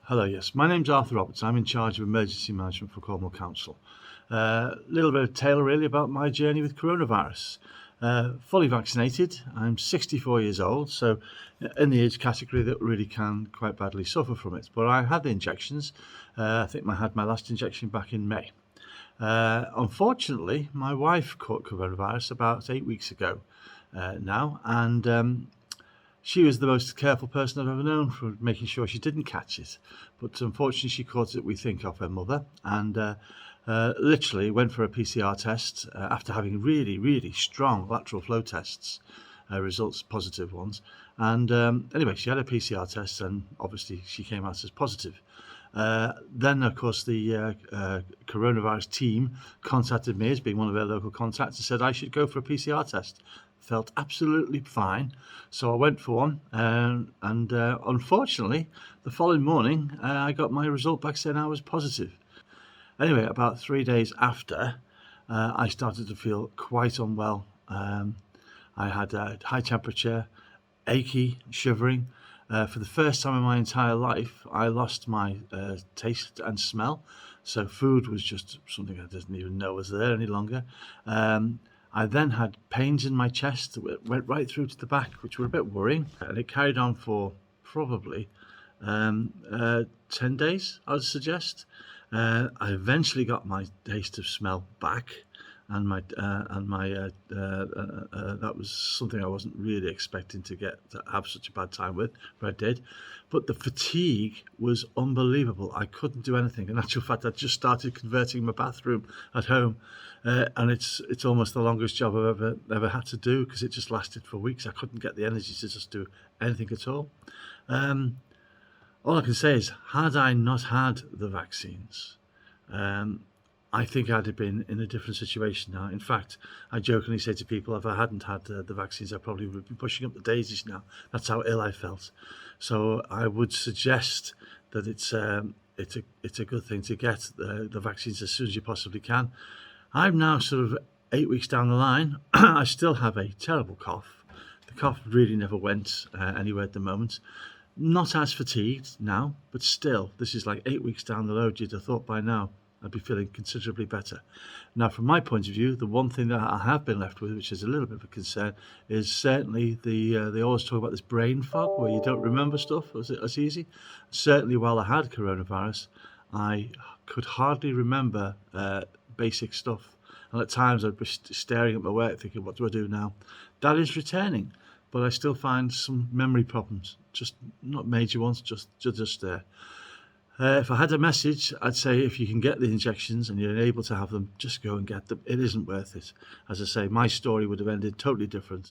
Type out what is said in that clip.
Hello, yes. My name's Arthur Roberts. I'm in charge of emergency management for Cornwall Council. A little bit of tale really about my journey with coronavirus. Fully vaccinated. I'm 64 years old, so in the age category that really can quite badly suffer from it. But I had the injections. I think I had my last injection back in May. Unfortunately, my wife caught coronavirus about 8 weeks ago now, and she was the most careful person I've ever known for making sure she didn't catch it. But unfortunately, she caught it, we think, off her mother, and literally went for a PCR test after having really, really strong lateral flow tests, results positive ones. And anyway, she had a PCR test, and obviously she came out as positive. Then, of course, the coronavirus team contacted me as being one of their local contacts and said I should go for a PCR test. Felt absolutely fine, so I went for one, and unfortunately, the following morning, I got my result back saying I was positive. Anyway, about 3 days after, I started to feel quite unwell. I had a high temperature, achy, shivering. For the first time in my entire life, I lost my taste and smell. So food was just something I didn't even know was there any longer. I then had pains in my chest that went right through to the back, which were a bit worrying. And it carried on for probably 10 days, I would suggest. I eventually got my taste of smell back, and that was something I wasn't really expecting to have such a bad time with, but I did. But the fatigue was unbelievable. I couldn't do anything. In actual fact, I just started converting my bathroom at home, and it's almost the longest job I've ever had to do, because it just lasted for weeks. I couldn't get the energy to just do anything at all. All I can say is, had I not had the vaccines, I think I'd have been in a different situation now. In fact, I jokingly say to people, if I hadn't had the vaccines, I probably would be pushing up the daisies now. That's how ill I felt. So I would suggest that it's a good thing to get the vaccines as soon as you possibly can. I'm now sort of 8 weeks down the line. I still have a terrible cough. The cough really never went anywhere at the moment. Not as fatigued now, but still, this is like 8 weeks down the road. You'd have thought by now I'd be feeling considerably better. Now, from my point of view, the one thing that I have been left with, which is a little bit of a concern, is certainly they always talk about this brain fog where you don't remember stuff as easy. Certainly, while I had coronavirus, I could hardly remember basic stuff. And at times I'd be staring at my work thinking, what do I do now? That is returning, but I still find some memory problems, just not major ones, just there. If I had a message, I'd say if you can get the injections and you're able to have them, just go and get them. It isn't worth it. As I say, my story would have ended totally different.